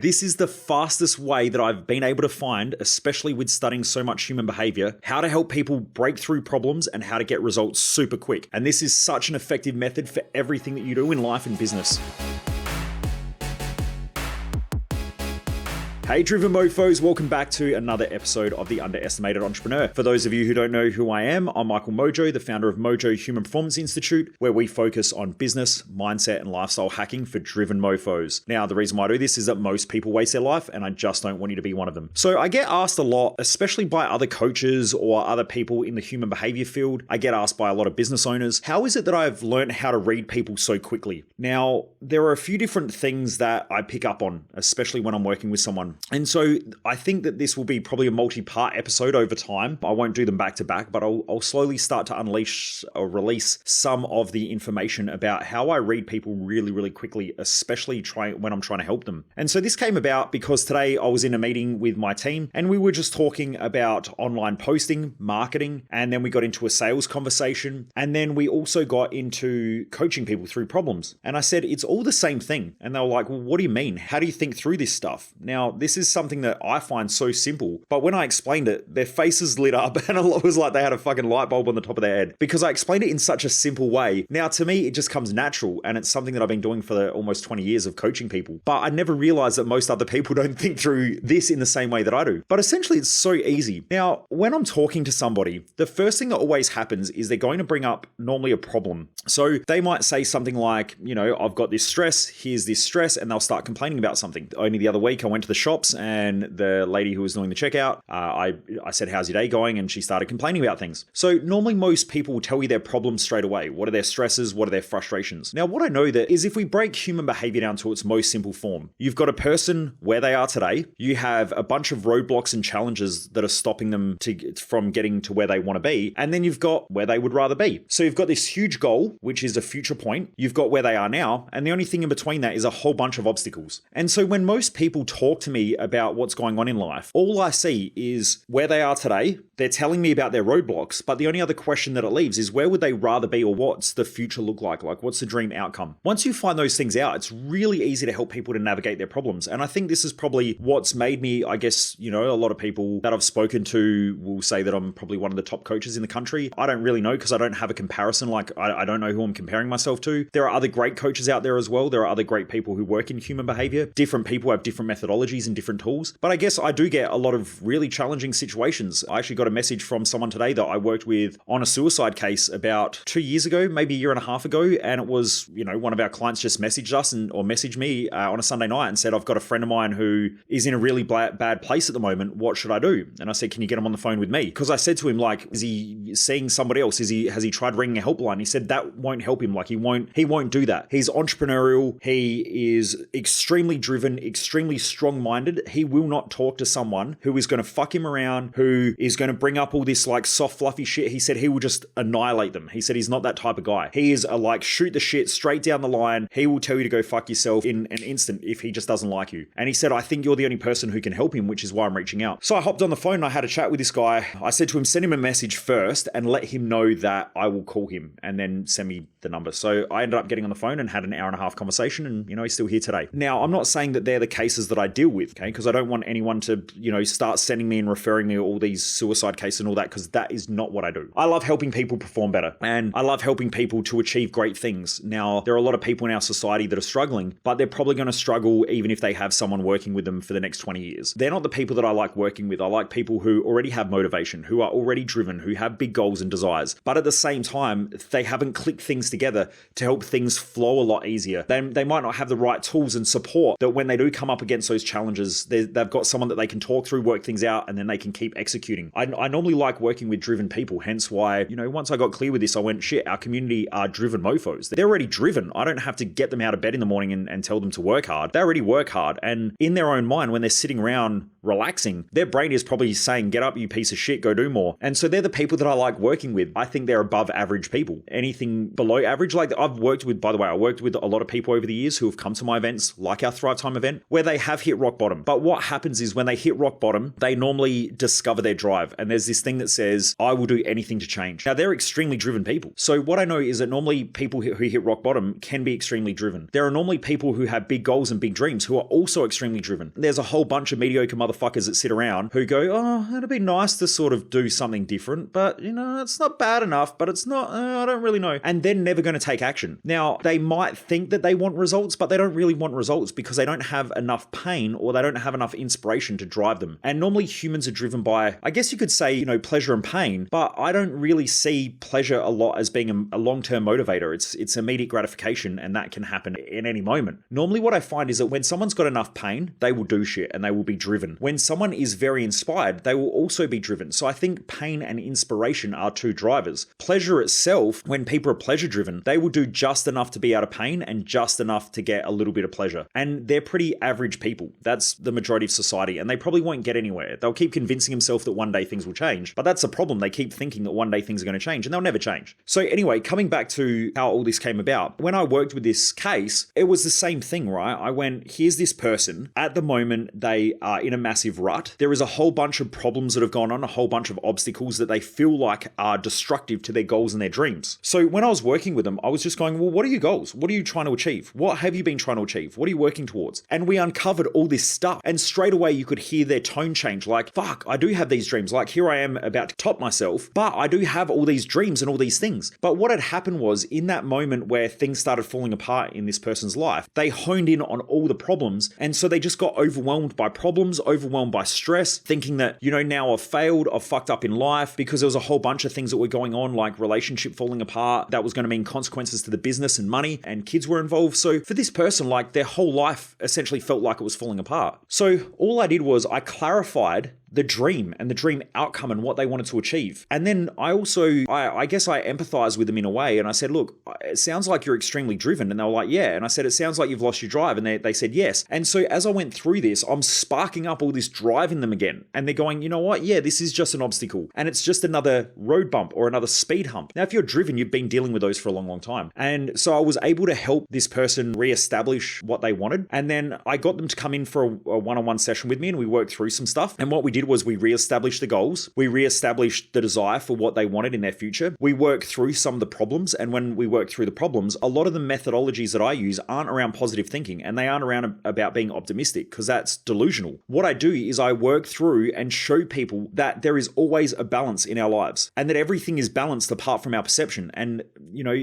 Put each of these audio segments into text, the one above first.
This is the fastest way that I've been able to find, especially with studying so much human behavior, how to help people break through problems and how to get results super quick. And this is such an effective method for everything that you do in life and business. Hey Driven Mofos, welcome back to another episode of The Underestimated Entrepreneur. For those of you who don't know who I am, I'm Michael Mojo, the founder of Mojo Human Performance Institute, where we focus on business, mindset, and lifestyle hacking for driven mofos. Now, the reason why I do this is that most people waste their life, and I just don't want you to be one of them. So I get asked a lot, especially by other coaches or other people in the human behavior field. I get asked by a lot of business owners, how is it that I've learned how to read people so quickly? Now, there are a few different things that I pick up on, especially when I'm working with someone. And so I think that this will be probably a multi-part episode over time. I won't do them back to back, but I'll slowly start to unleash or release some of the information about how I read people really, really quickly, especially when I'm trying to help them. And so this came about because today I was in a meeting with my team and we were just talking about online posting, marketing, and then we got into a sales conversation. And then we also got into coaching people through problems. And I said, it's all the same thing. And they were like, well, what do you mean? How do you think through this stuff? Now, this is something that I find so simple, but when I explained it, their faces lit up and it was like they had a fucking light bulb on the top of their head because I explained it in such a simple way. Now, to me, it just comes natural and it's something that I've been doing for almost 20 years of coaching people, but I never realized that most other people don't think through this in the same way that I do. But essentially, it's so easy. Now, when I'm talking to somebody, the first thing that always happens is they're going to bring up normally a problem. So they might say something like, I've got this stress, here's this stress, and they'll start complaining about something. Only the other week, I went to the shops and the lady who was doing the checkout, I said, how's your day going? And she started complaining about things. So normally most people will tell you their problems straight away. What are their stresses? What are their frustrations? Now, what I know that is if we break human behavior down to its most simple form, you've got a person where they are today. You have a bunch of roadblocks and challenges that are stopping them from getting to where they want to be. And then you've got where they would rather be. So you've got this huge goal, which is a future point. You've got where they are now. And the only thing in between that is a whole bunch of obstacles. And so when most people talk to me about what's going on in life, all I see is where they are today. They're telling me about their roadblocks, but the only other question that it leaves is where would they rather be or what's the future look like? Like what's the dream outcome? Once you find those things out, it's really easy to help people to navigate their problems. And I think this is probably what's made me, I guess, a lot of people that I've spoken to will say that I'm probably one of the top coaches in the country. I don't really know because I don't have a comparison. Like I don't know who I'm comparing myself to. There are other great coaches out there as well. There are other great people who work in human behavior. Different people have different methodologies and different tools. But I guess I do get a lot of really challenging situations. I actually got a message from someone today that I worked with on a suicide case about 2 years ago, maybe a year and a half ago. And it was, one of our clients just messaged us or messaged me on a Sunday night and said, I've got a friend of mine who is in a really bad place at the moment. What should I do? And I said, can you get him on the phone with me? Because I said to him, is he seeing somebody else? Has he tried ringing a helpline? He said that won't help him. He won't do that. He's entrepreneurial. He is extremely driven, extremely strong-minded. He will not talk to someone who is going to fuck him around, who is going to bring up all this soft, fluffy shit. He said he will just annihilate them. He said he's not that type of guy. He is shoot the shit straight down the line. He will tell you to go fuck yourself in an instant if he just doesn't like you. And he said, I think you're the only person who can help him, which is why I'm reaching out. So I hopped on the phone and I had a chat with this guy. I said to him, send him a message first and let him know that I will call him and then send me the number. So I ended up getting on the phone and had an hour and a half conversation and, he's still here today. Now, I'm not saying that they're the cases that I deal with, okay? Because I don't want anyone to, start sending me and referring me all these suicide cases and all that, because that is not what I do. I love helping people perform better and I love helping people to achieve great things. Now, there are a lot of people in our society that are struggling, but they're probably going to struggle even if they have someone working with them for the next 20 years. They're not the people that I like working with. I like people who already have motivation, who are already driven, who have big goals and desires, but at the same time, they haven't clicked things together to help things flow a lot easier. They might not have the right tools and support that when they do come up against those challenges, they've got someone that they can talk through, work things out, and then they can keep executing. I normally like working with driven people, hence why, once I got clear with this, I went, shit, our community are driven mofos. They're already driven. I don't have to get them out of bed in the morning and tell them to work hard. They already work hard. And in their own mind, when they're sitting around relaxing, their brain is probably saying, get up, you piece of shit, go do more. And so they're the people that I like working with. I think they're above average people. Anything below average, like I worked with a lot of people over the years who have come to my events, like our Thrive Time event, where they have hit rock bottom. But what happens is when they hit rock bottom, they normally discover their drive. And there's this thing that says, I will do anything to change. Now, they're extremely driven people. So what I know is that normally people who hit rock bottom can be extremely driven. There are normally people who have big goals and big dreams who are also extremely driven. There's a whole bunch of mediocre motherfuckers that sit around who go, oh, it'd be nice to sort of do something different, but it's not bad enough, but it's not, I don't really know. And they're never going to take action. Now, they might think that they want results, but they don't really want results because they don't have enough pain or they don't have enough inspiration to drive them. And normally humans are driven by, I guess you could say, pleasure and pain, but I don't really see pleasure a lot as being a long-term motivator. It's immediate gratification, and that can happen in any moment. Normally what I find is that when someone's got enough pain, they will do shit and they will be driven. When someone is very inspired, they will also be driven. So I think pain and inspiration are two drivers. Pleasure itself, when people are pleasure driven, they will do just enough to be out of pain and just enough to get a little bit of pleasure. And they're pretty average people. That's the majority of society, and they probably won't get anywhere. They'll keep convincing themselves that one day things will change, but that's the problem. They keep thinking that one day things are going to change, and they'll never change. So anyway, coming back to how all this came about, when I worked with this case, it was the same thing, right? I went, here's this person. At the moment, they are in a massive rut. There is a whole bunch of problems that have gone on, a whole bunch of obstacles that they feel like are destructive to their goals and their dreams. So when I was working with them, I was just going, well, what are your goals? What are you trying to achieve? What have you been trying to achieve? What are you working towards? And we uncovered all this stuff. And straight away, you could hear their tone change. Like, fuck, I do have these dreams. Like, here I am about to top myself, but I do have all these dreams and all these things. But what had happened was, in that moment where things started falling apart in this person's life, they honed in on all the problems. And so they just got overwhelmed by problems, overwhelmed by stress, thinking that, now I've failed, I've fucked up in life, because there was a whole bunch of things that were going on, like relationship falling apart, that was going to mean consequences to the business and money, and kids were involved. So for this person, like, their whole life essentially felt like it was falling apart. So all I did was I clarified the dream and the dream outcome and what they wanted to achieve. And then I also, I guess I empathized with them in a way. And I said, look, it sounds like you're extremely driven. And they were like, yeah. And I said, it sounds like you've lost your drive. And they said, yes. And so as I went through this, I'm sparking up all this drive in them again. And they're going, you know what? Yeah, this is just an obstacle. And it's just another road bump or another speed hump. Now, if you're driven, you've been dealing with those for a long, long time. And so I was able to help this person reestablish what they wanted. And then I got them to come in for a one-on-one session with me, and we worked through some stuff. And what we did was we reestablished the goals. We reestablished the desire for what they wanted in their future. We worked through some of the problems. And when we work through the problems, a lot of the methodologies that I use aren't around positive thinking, and they aren't around about being optimistic, because that's delusional. What I do is I work through and show people that there is always a balance in our lives, and that everything is balanced apart from our perception. And,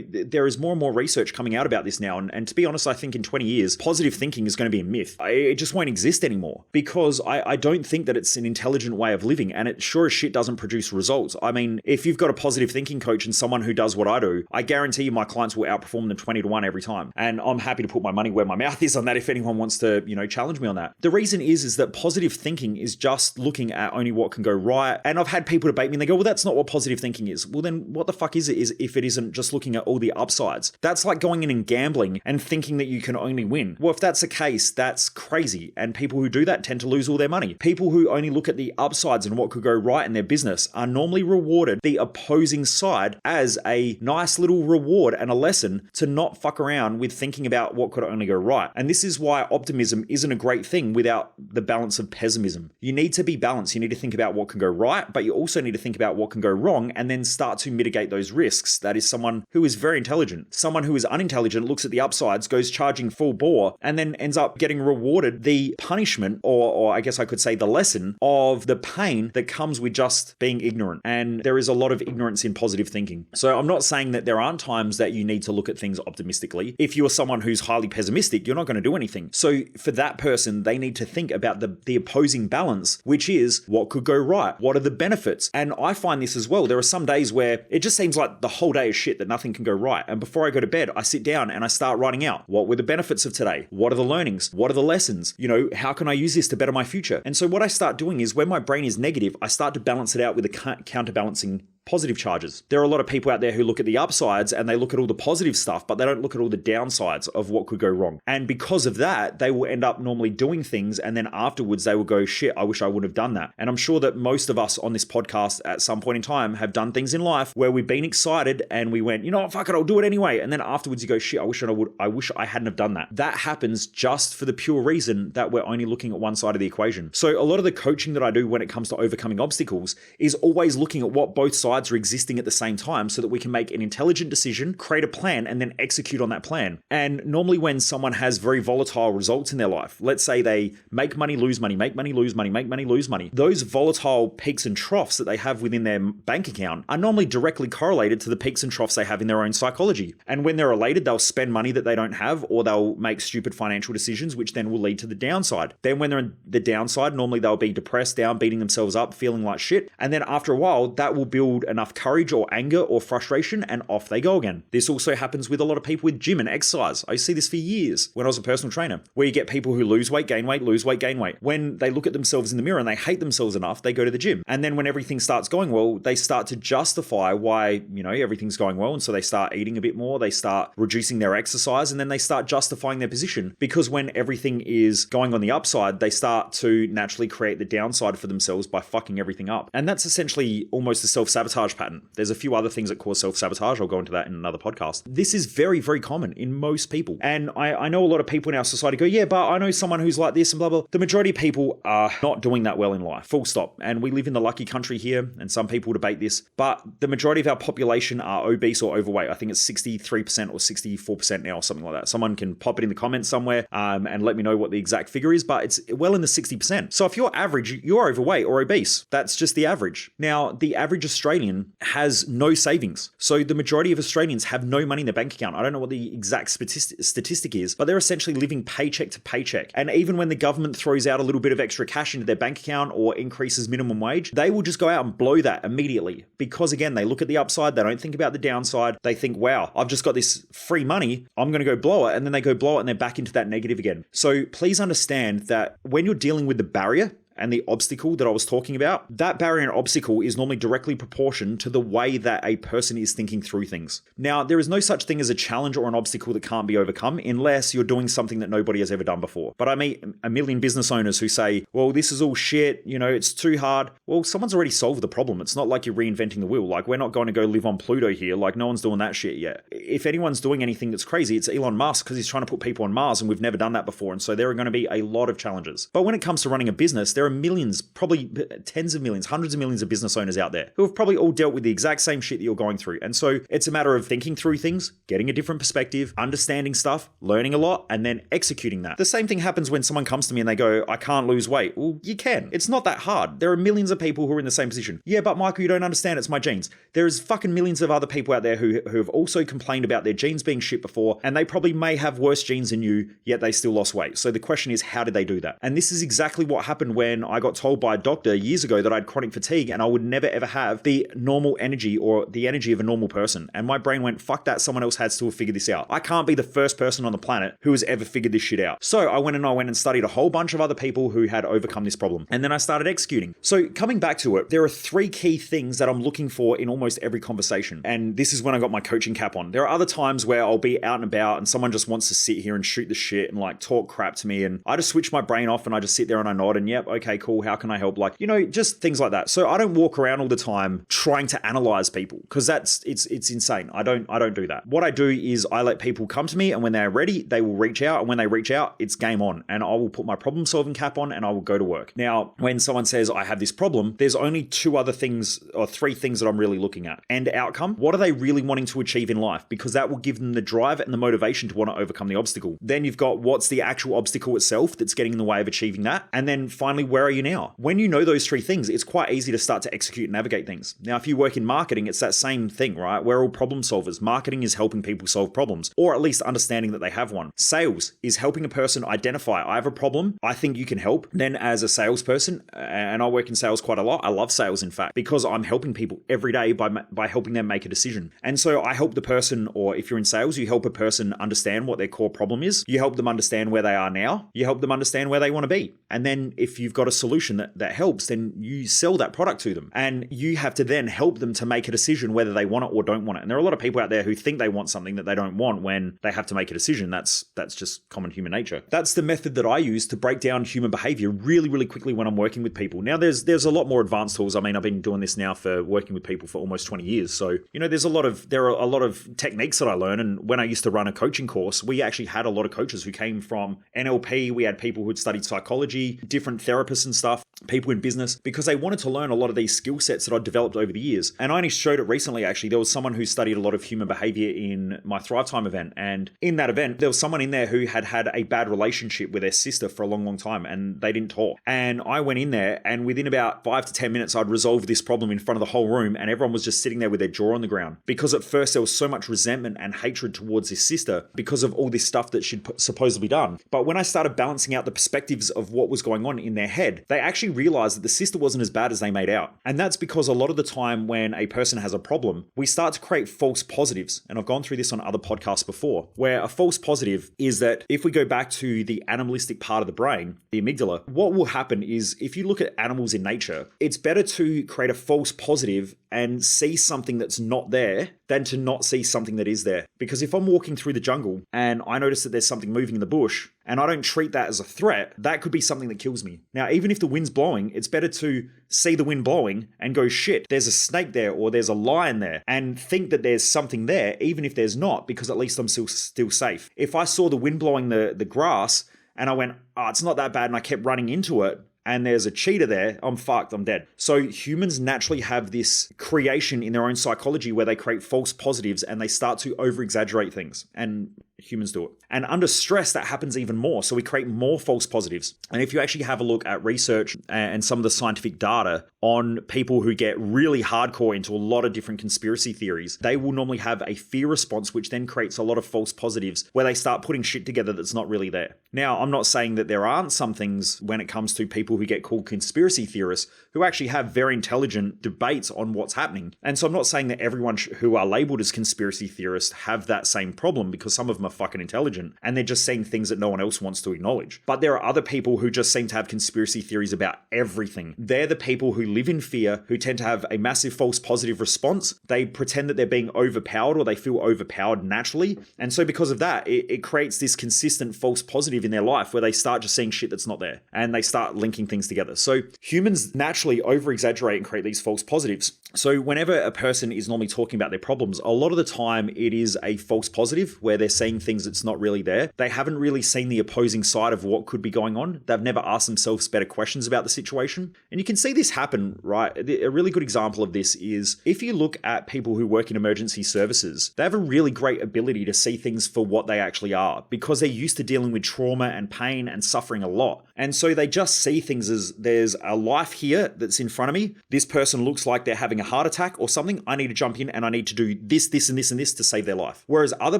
there is more and more research coming out about this now. And to be honest, I think in 20 years, positive thinking is going to be a myth. It just won't exist anymore, because I don't think that it's an intelligent way of living, and it sure as shit doesn't produce results. I mean, if you've got a positive thinking coach and someone who does what I do, I guarantee you my clients will outperform them 20-1 every time. And I'm happy to put my money where my mouth is on that if anyone wants to, challenge me on that. The reason is that positive thinking is just looking at only what can go right. And I've had people debate me and they go, well, that's not what positive thinking is. Well, then what the fuck is it if it isn't just looking at all the upsides? That's like going in and gambling and thinking that you can only win. Well, if that's the case, that's crazy. And people who do that tend to lose all their money. People who only look at the upsides and what could go right in their business are normally rewarded the opposing side as a nice little reward and a lesson to not fuck around with thinking about what could only go right. And this is why optimism isn't a great thing without the balance of pessimism. You need to be balanced. You need to think about what can go right, but you also need to think about what can go wrong and then start to mitigate those risks. That is someone who is very intelligent. Someone who is unintelligent looks at the upsides, goes charging full bore, and then ends up getting rewarded the punishment, or I guess I could say the lesson of the pain that comes with just being ignorant. And there is a lot of ignorance in positive thinking. So I'm not saying that there aren't times that you need to look at things optimistically. If you're someone who's highly pessimistic, you're not going to do anything. So for that person, they need to think about the opposing balance, which is what could go right? What are the benefits? And I find this as well. There are some days where it just seems like the whole day is shit, that nothing can go right. And before I go to bed, I sit down and I start writing out, what were the benefits of today? What are the learnings? What are the lessons? How can I use this to better my future? And so what I start doing is when my brain is negative, I start to balance it out with a counterbalancing positive charges. There are a lot of people out there who look at the upsides and they look at all the positive stuff, but they don't look at all the downsides of what could go wrong. And because of that, they will end up normally doing things, and then afterwards they will go, shit, I wish I would have done that. And I'm sure that most of us on this podcast at some point in time have done things in life where we've been excited and we went, you know what, fuck it, I'll do it anyway. And then afterwards you go, shit, I wish I hadn't have done that. That happens just for the pure reason that we're only looking at one side of the equation. So a lot of the coaching that I do when it comes to overcoming obstacles is always looking at what both sides are existing at the same time so that we can make an intelligent decision, create a plan, and then execute on that plan. And normally when someone has very volatile results in their life, let's say they make money, lose money, make money, lose money, make money, lose money, those volatile peaks and troughs that they have within their bank account are normally directly correlated to the peaks and troughs they have in their own psychology. And when they're elated, they'll spend money that they don't have, or they'll make stupid financial decisions, which then will lead to the downside. Then when they're in the downside, normally they'll be depressed, down, beating themselves up, feeling like shit. And then after a while, that will build enough courage or anger or frustration, and off they go again. This also happens with a lot of people with gym and exercise. I see this for years when I was a personal trainer, where you get people who lose weight, gain weight, lose weight, gain weight. When they look at themselves in the mirror and they hate themselves enough, they go to the gym. And then when everything starts going well, they start to justify why, everything's going well. And so they start eating a bit more, they start reducing their exercise, and then they start justifying their position, because when everything is going on the upside, they start to naturally create the downside for themselves by fucking everything up. And that's essentially almost a self-sabotage pattern. There's a few other things that cause self-sabotage. I'll go into that in another podcast. This is very, very common in most people. And I know a lot of people in our society go, yeah, but I know someone who's like this and blah, blah. The majority of people are not doing that well in life, full stop. And we live in the lucky country here, and some people debate this, but the majority of our population are obese or overweight. I think it's 63% or 64% now or something like that. Someone can pop it in the comments somewhere and let me know what the exact figure is, but it's well in the 60%. So if you're average, you're overweight or obese. That's just the average. Now, the average Australian has no savings. So the majority of Australians have no money in their bank account. I don't know what the exact statistic is, but they're essentially living paycheck to paycheck. And even when the government throws out a little bit of extra cash into their bank account or increases minimum wage, they will just go out and blow that immediately. Because again, they look at the upside, they don't think about the downside. They think, wow, I've just got this free money, I'm going to go blow it. And then they go blow it and they're back into that negative again. So please understand that when you're dealing with the barrier and the obstacle that I was talking about, that barrier and obstacle is normally directly proportional to the way that a person is thinking through things. Now, there is no such thing as a challenge or an obstacle that can't be overcome unless you're doing something that nobody has ever done before. But I meet a million business owners who say, well, this is all shit, it's too hard. Well, someone's already solved the problem. It's not like you're reinventing the wheel. Like, we're not going to go live on Pluto here. Like, no one's doing that shit yet. If anyone's doing anything that's crazy, it's Elon Musk, because he's trying to put people on Mars, and we've never done that before. And so there are going to be a lot of challenges. But when it comes to running a business, there are millions, probably tens of millions, hundreds of millions of business owners out there who have probably all dealt with the exact same shit that you're going through. And so it's a matter of thinking through things, getting a different perspective, understanding stuff, learning a lot, and then executing that. The same thing happens when someone comes to me and they go, I can't lose weight. Well, you can. It's not that hard. There are millions of people who are in the same position. Yeah, but Michael, you don't understand. It's my genes. There's fucking millions of other people out there who have also complained about their genes being shit before, and they probably may have worse genes than you, yet they still lost weight. So the question is, how did they do that? And this is exactly what happened when I got told by a doctor years ago that I had chronic fatigue and I would never ever have the normal energy or the energy of a normal person. And my brain went, fuck that, someone else has to have figured this out. I can't be the first person on the planet who has ever figured this shit out. So I went and studied a whole bunch of other people who had overcome this problem. And then I started executing. So coming back to it, there are three key things that I'm looking for in almost every conversation. And this is when I got my coaching cap on. There are other times where I'll be out and about and someone just wants to sit here and shoot the shit and like talk crap to me. And I just switch my brain off and I just sit there and I nod and yep, okay, cool. How can I help? Like, just things like that. So I don't walk around all the time trying to analyze people, because it's insane. I don't do that. What I do is I let people come to me, and when they're ready, they will reach out. And when they reach out, it's game on. And I will put my problem solving cap on and I will go to work. Now, when someone says I have this problem, there's only two other things or three things that I'm really looking at. End outcome. What are they really wanting to achieve in life? Because that will give them the drive and the motivation to want to overcome the obstacle. Then you've got what's the actual obstacle itself that's getting in the way of achieving that. And then finally, where are you now? When you know those three things, it's quite easy to start to execute and navigate things. Now, if you work in marketing, it's that same thing, right? We're all problem solvers. Marketing is helping people solve problems, or at least understanding that they have one. Sales is helping a person identify, I have a problem, I think you can help. Then as a salesperson, and I work in sales quite a lot, I love sales in fact, because I'm helping people every day by helping them make a decision. And so I help the person, or if you're in sales, you help a person understand what their core problem is. You help them understand where they are now. You help them understand where they want to be. And then if you've got got a solution that helps, then you sell that product to them. And you have to then help them to make a decision whether they want it or don't want it. And there are a lot of people out there who think they want something that they don't want when they have to make a decision. That's just common human nature. That's the method that I use to break down human behavior really, really quickly when I'm working with people. Now, there's a lot more advanced tools. I mean, I've been doing this now for working with people for almost 20 years. So, there are a lot of techniques that I learn. And when I used to run a coaching course, we actually had a lot of coaches who came from NLP. We had people who had studied psychology, different therapists and stuff, people in business, because they wanted to learn a lot of these skill sets that I'd developed over the years. And I only showed it recently, actually. There was someone who studied a lot of human behavior in my Thrive Time event. And in that event, there was someone in there who had a bad relationship with their sister for a long, long time, and they didn't talk. And I went in there, and within about 5 to 10 minutes, I'd resolved this problem in front of the whole room, and everyone was just sitting there with their jaw on the ground. Because at first there was so much resentment and hatred towards this sister because of all this stuff that she'd supposedly done. But when I started balancing out the perspectives of what was going on in their head, they actually realized that the sister wasn't as bad as they made out. And that's because a lot of the time when a person has a problem, we start to create false positives. And I've gone through this on other podcasts before, where a false positive is that if we go back to the animalistic part of the brain, the amygdala, what will happen is if you look at animals in nature, it's better to create a false positive and see something that's not there than to not see something that is there. Because if I'm walking through the jungle and I notice that there's something moving in the bush and I don't treat that as a threat, that could be something that kills me. Now, even if the wind's blowing, it's better to see the wind blowing and go, shit, there's a snake there or there's a lion there, and think that there's something there, even if there's not, because at least I'm still safe. If I saw the wind blowing the grass and I went, oh, it's not that bad, and I kept running into it, and there's a cheetah there, I'm fucked, I'm dead. So humans naturally have this creation in their own psychology where they create false positives and they start to over-exaggerate things. And humans do it. And under stress, that happens even more. So we create more false positives. And if you actually have a look at research and some of the scientific data on people who get really hardcore into a lot of different conspiracy theories, they will normally have a fear response, which then creates a lot of false positives where they start putting shit together that's not really there. Now, I'm not saying that there aren't some things when it comes to people who get called conspiracy theorists who actually have very intelligent debates on what's happening. And so I'm not saying that everyone who are labeled as conspiracy theorists have that same problem, because some of them are fucking intelligent and they're just saying things that no one else wants to acknowledge. But there are other people who just seem to have conspiracy theories about everything. They're the people who live in fear, who tend to have a massive false positive response. They pretend that they're being overpowered, or they feel overpowered naturally. And so because of that, it creates this consistent false positive in their life where they start just seeing shit that's not there and they start linking things together. So humans naturally over-exaggerate and create these false positives. So whenever a person is normally talking about their problems, a lot of the time it is a false positive where they're saying things that's not really there. They haven't really seen the opposing side of what could be going on. They've never asked themselves better questions about the situation. And you can see this happen, right? A really good example of this is if you look at people who work in emergency services, they have a really great ability to see things for what they actually are because they're used to dealing with trauma and pain and suffering a lot. And so they just see things as there's a life here that's in front of me. This person looks like they're having a heart attack or something. I need to jump in and I need to do this, this, and this, and this to save their life. Whereas other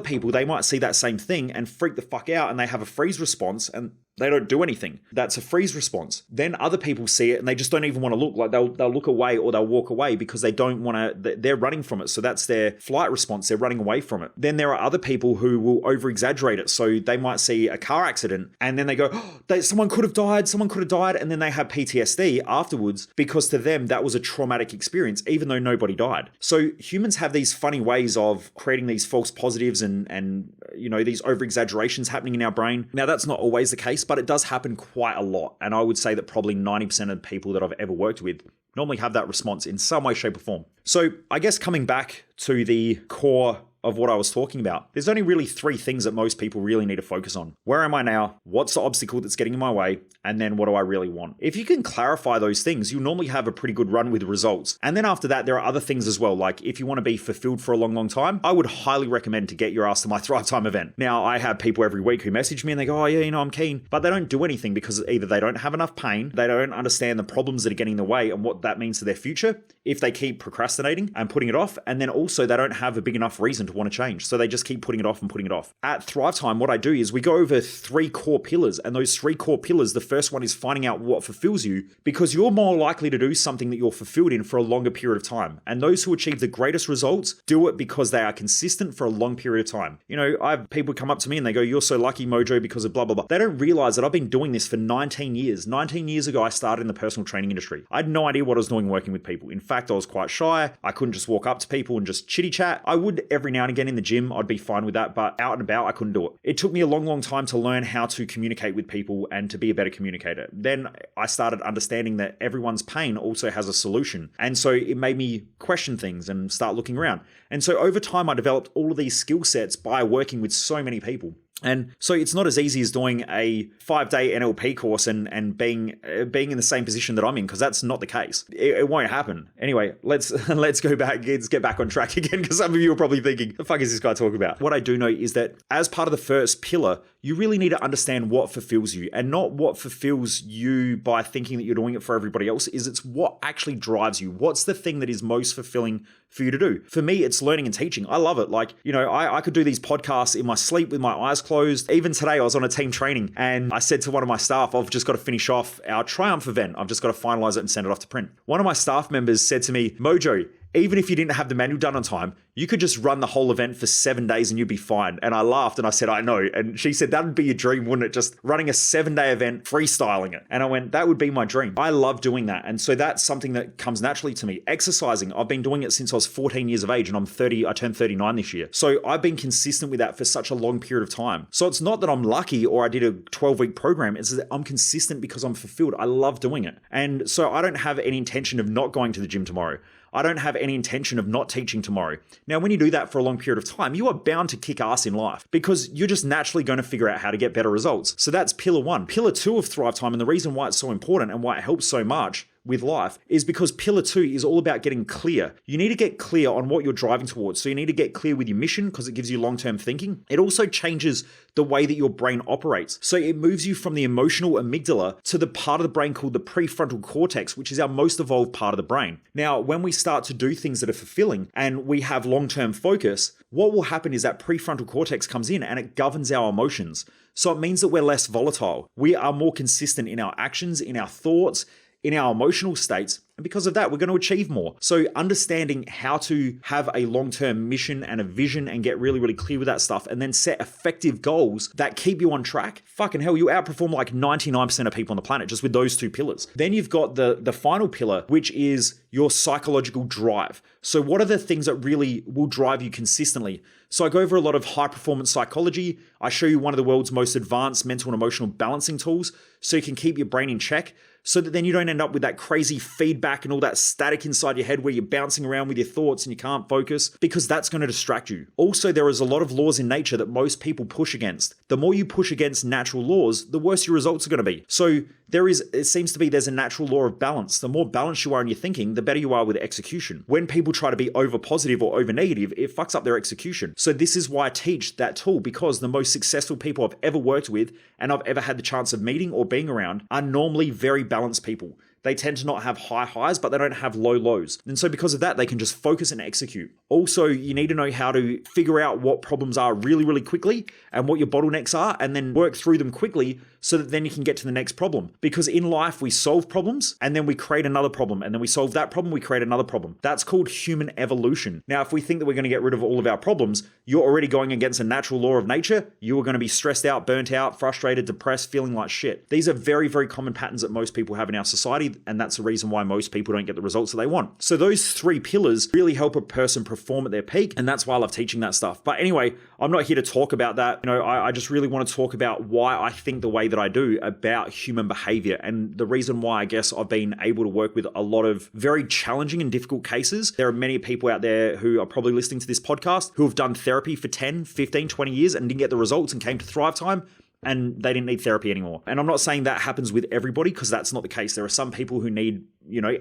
people, they might see that same thing and freak the fuck out and they have a freeze response and they don't do anything. That's a freeze response. Then other people see it and they just don't even want to look. Like they'll look away or they'll walk away because they don't want to, they're running from it. So that's their flight response. They're running away from it. Then there are other people who will over exaggerate it. So they might see a car accident and then they go, oh, someone could have died. And then they have PTSD afterwards because to them that was a traumatic experience, even though nobody died. So humans have these funny ways of creating these false positives and these over exaggerations happening in our brain. Now that's not always the case, but it does happen quite a lot. And I would say that probably 90% of the people that I've ever worked with normally have that response in some way, shape, or form. So I guess coming back to the core of what I was talking about, there's only really 3 things that most people really need to focus on. Where am I now? What's the obstacle that's getting in my way? And then what do I really want? If you can clarify those things, you'll normally have a pretty good run with results. And then after that, there are other things as well. Like if you want to be fulfilled for a long, long time, I would highly recommend to get your ass to my Thrive Time event. Now, I have people every week who message me and they go, oh yeah, I'm keen, but they don't do anything because either they don't have enough pain, they don't understand the problems that are getting in the way and what that means to their future if they keep procrastinating and putting it off. And then also they don't have a big enough reason to want to change. So they just keep putting it off and putting it off. At Thrive Time, what I do is we go over 3 core pillars. And those 3 core pillars, the first one is finding out what fulfills you, because you're more likely to do something that you're fulfilled in for a longer period of time. And those who achieve the greatest results do it because they are consistent for a long period of time. You know, I have people come up to me and they go, "You're so lucky, Mojo, because of blah, blah, blah." They don't realize that I've been doing this for 19 years. 19 years ago, I started in the personal training industry. I had no idea what I was doing working with people. In fact, I was quite shy. I couldn't just walk up to people and just chitty chat. I would every now and again in the gym, I'd be fine with that, but out and about, I couldn't do it. It took me a long time to learn how to communicate with people and to be a better communicator. Then I started understanding that everyone's pain also has a solution. And so it made me question things and start looking around. And so over time, I developed all of these skill sets by working with so many people. And so it's not as easy as doing a 5-day NLP course and being in the same position that I'm in, because that's not the case. It won't happen. Anyway, let's go back. Let's get back on track again, because some of you are probably thinking, the fuck is this guy talking about? What I do know is that as part of the first pillar, you really need to understand what fulfills you, and not what fulfills you by thinking that you're doing it for everybody else. It's what actually drives you. What's the thing that is most fulfilling for you to do? For me, it's learning and teaching. I love it. Like, you know, I could do these podcasts in my sleep with my eyes closed. Even today, I was on a team training and I said to one of my staff, I've just got to finish off our Triumph event. I've just got to finalize it and send it off to print. One of my staff members said to me, "Mojo, even if you didn't have the manual done on time, you could just run the whole event for 7 days and you'd be fine." And I laughed and I said, "I know." And she said, "That'd be your dream, wouldn't it? Just running a 7-day event, freestyling it." And I went, that would be my dream. I love doing that. And so that's something that comes naturally to me. Exercising, I've been doing it since I was 14 years of age, and I'm 30, I turned 39 this year. So I've been consistent with that for such a long period of time. So it's not that I'm lucky or I did a 12-week program. It's that I'm consistent because I'm fulfilled. I love doing it. And so I don't have any intention of not going to the gym tomorrow. I don't have any intention of not teaching tomorrow. Now, when you do that for a long period of time, you are bound to kick ass in life, because you're just naturally going to figure out how to get better results. So that's pillar 1. Pillar 2 of Thrive Time, and the reason why it's so important and why it helps so much with life, is because pillar 2 is all about getting clear. You need to get clear on what you're driving towards. So you need to get clear with your mission, because it gives you long-term thinking. It also changes the way that your brain operates. So it moves you from the emotional amygdala to the part of the brain called the prefrontal cortex, which is our most evolved part of the brain. Now, when we start to do things that are fulfilling and we have long-term focus, what will happen is that prefrontal cortex comes in and it governs our emotions. So it means that we're less volatile. We are more consistent in our actions, in our thoughts, in our emotional states, and because of that, we're going to achieve more. So understanding how to have a long-term mission and a vision and get really, really clear with that stuff, and then set effective goals that keep you on track. Fucking hell, you outperform like 99% of people on the planet just with those 2 pillars. Then you've got the final pillar, which is your psychological drive. So what are the things that really will drive you consistently? So I go over a lot of high-performance psychology. I show you one of the world's most advanced mental and emotional balancing tools so you can keep your brain in check, so that then you don't end up with that crazy feedback and all that static inside your head where you're bouncing around with your thoughts and you can't focus, because that's going to distract you. Also, there is a lot of laws in nature that most people push against. The more you push against natural laws, the worse your results are going to be. So it seems to be there's a natural law of balance. The more balanced you are in your thinking, the better you are with execution. When people try to be over positive or over negative, it fucks up their execution. So this is why I teach that tool, because the most successful people I've ever worked with and I've ever had the chance of meeting or being around are normally very balanced people. They tend to not have high highs, but they don't have low lows. And so because of that, they can just focus and execute. Also, you need to know how to figure out what problems are really, really quickly and what your bottlenecks are, and then work through them quickly so that then you can get to the next problem. Because in life, we solve problems and then we create another problem. And then we solve that problem, we create another problem. That's called human evolution. Now, if we think that we're going to get rid of all of our problems, you're already going against a natural law of nature. You are going to be stressed out, burnt out, frustrated, depressed, feeling like shit. These are very, very common patterns that most people have in our society. And that's the reason why most people don't get the results that they want. So those 3 pillars really help a person perform at their peak. And that's why I love teaching that stuff. But anyway, I'm not here to talk about that. You know, I just really want to talk about why I think the way that I do about human behavior, and the reason why I guess I've been able to work with a lot of very challenging and difficult cases. There are many people out there who are probably listening to this podcast who have done therapy for 10, 15, 20 years and didn't get the results and came to Thrive Time and they didn't need therapy anymore. And I'm not saying that happens with everybody, because that's not the case. There are some people who need,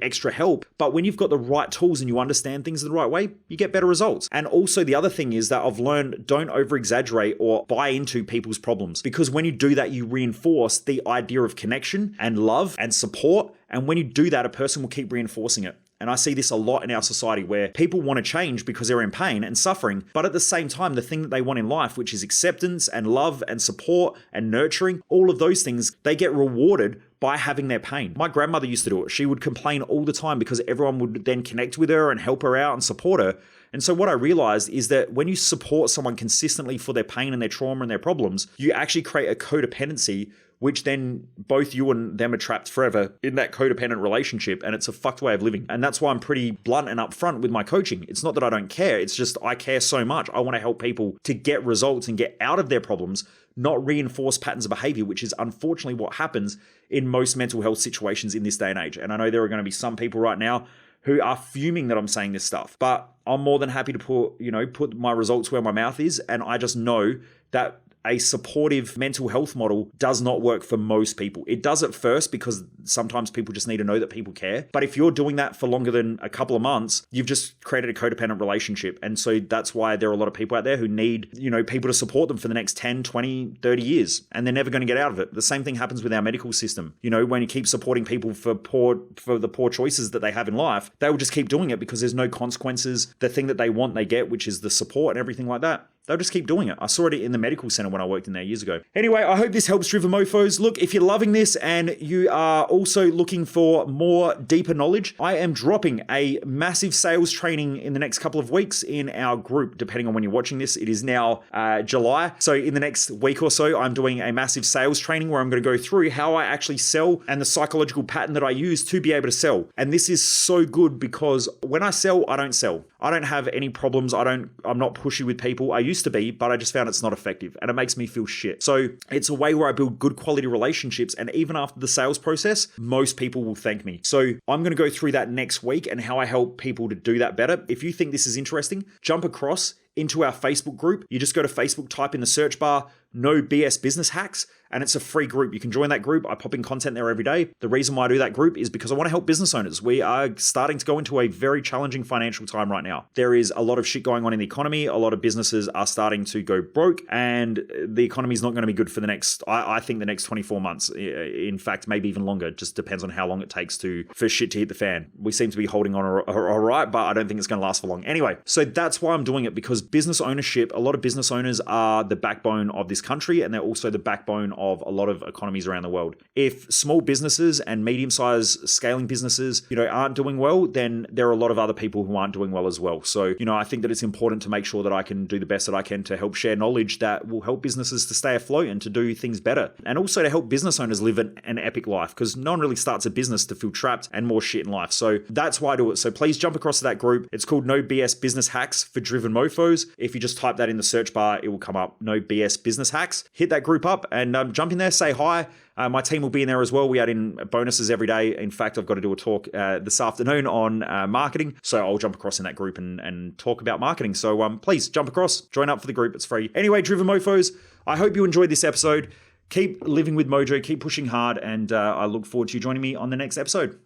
extra help. But when you've got the right tools and you understand things the right way, you get better results. And also the other thing is that I've learned, don't over exaggerate or buy into people's problems, because when you do that, you reinforce the idea of connection and love and support. And when you do that, a person will keep reinforcing it. And I see this a lot in our society where people want to change because they're in pain and suffering, but at the same time, the thing that they want in life, which is acceptance and love and support and nurturing, all of those things, they get rewarded by having their pain. My grandmother used to do it. She would complain all the time because everyone would then connect with her and help her out and support her. And so what I realized is that when you support someone consistently for their pain and their trauma and their problems, you actually create a codependency, which then both you and them are trapped forever in that codependent relationship. And it's a fucked way of living. And that's why I'm pretty blunt and upfront with my coaching. It's not that I don't care. It's just I care so much. I want to help people to get results and get out of their problems, not reinforce patterns of behavior, which is unfortunately what happens in most mental health situations in this day and age. And I know there are going to be some people right now who are fuming that I'm saying this stuff, but I'm more than happy to put my results where my mouth is. And I just know that a supportive mental health model does not work for most people. It does at first because sometimes people just need to know that people care. But if you're doing that for longer than a couple of months, you've just created a codependent relationship. And so that's why there are a lot of people out there who need, people to support them for the next 10, 20, 30 years. And they're never going to get out of it. The same thing happens with our medical system. When you keep supporting people for the poor choices that they have in life, they will just keep doing it because there's no consequences. The thing that they want, they get, which is the support and everything like that. They'll just keep doing it. I saw it in the medical center when I worked in there years ago. Anyway, I hope this helps Driven Mofos. Look, if you're loving this and you are also looking for more deeper knowledge, I am dropping a massive sales training in the next couple of weeks in our group, depending on when you're watching this. It is now July. So in the next week or so, I'm doing a massive sales training where I'm going to go through how I actually sell and the psychological pattern that I use to be able to sell. And this is so good because when I sell, I don't sell. I don't have any problems. I'm not pushy with people. I used to be, but I just found it's not effective and it makes me feel shit. So it's a way where I build good quality relationships. And even after the sales process, most people will thank me. So I'm going to go through that next week and how I help people to do that better. If you think this is interesting, jump across into our Facebook group. You just go to Facebook, type in the search bar, No BS Business Hacks, and it's a free group. You can join that group. I pop in content there every day. The reason why I do that group is because I want to help business owners. We are starting to go into a very challenging financial time right now. There is a lot of shit going on in the economy. A lot of businesses are starting to go broke, and the economy is not going to be good for the next, I think the next 24 months. In fact, maybe even longer. It just depends on how long it takes for shit to hit the fan. We seem to be holding on all right, but I don't think it's going to last for long. Anyway, so that's why I'm doing it, because business ownership, a lot of business owners are the backbone of this country, and they're also the backbone of a lot of economies around the world. If small businesses and medium-sized scaling businesses, aren't doing well, then there are a lot of other people who aren't doing well as well. So, I think that it's important to make sure that I can do the best that I can to help share knowledge that will help businesses to stay afloat and to do things better. And also to help business owners live an epic life, because no one really starts a business to feel trapped and more shit in life. So that's why I do it. So please jump across to that group. It's called No BS Business Hacks for Driven Mofos. If you just type that in the search bar, it will come up, No BS Business Hacks. Hit that group up and jump in there, say hi. My team will be in there as well. We add in bonuses every day. In fact, I've got to do a talk this afternoon on marketing. So I'll jump across in that group and talk about marketing. So please jump across, join up for the group. It's free. Anyway, Driven Mofos, I hope you enjoyed this episode. Keep living with Mojo, keep pushing hard, and I look forward to you joining me on the next episode.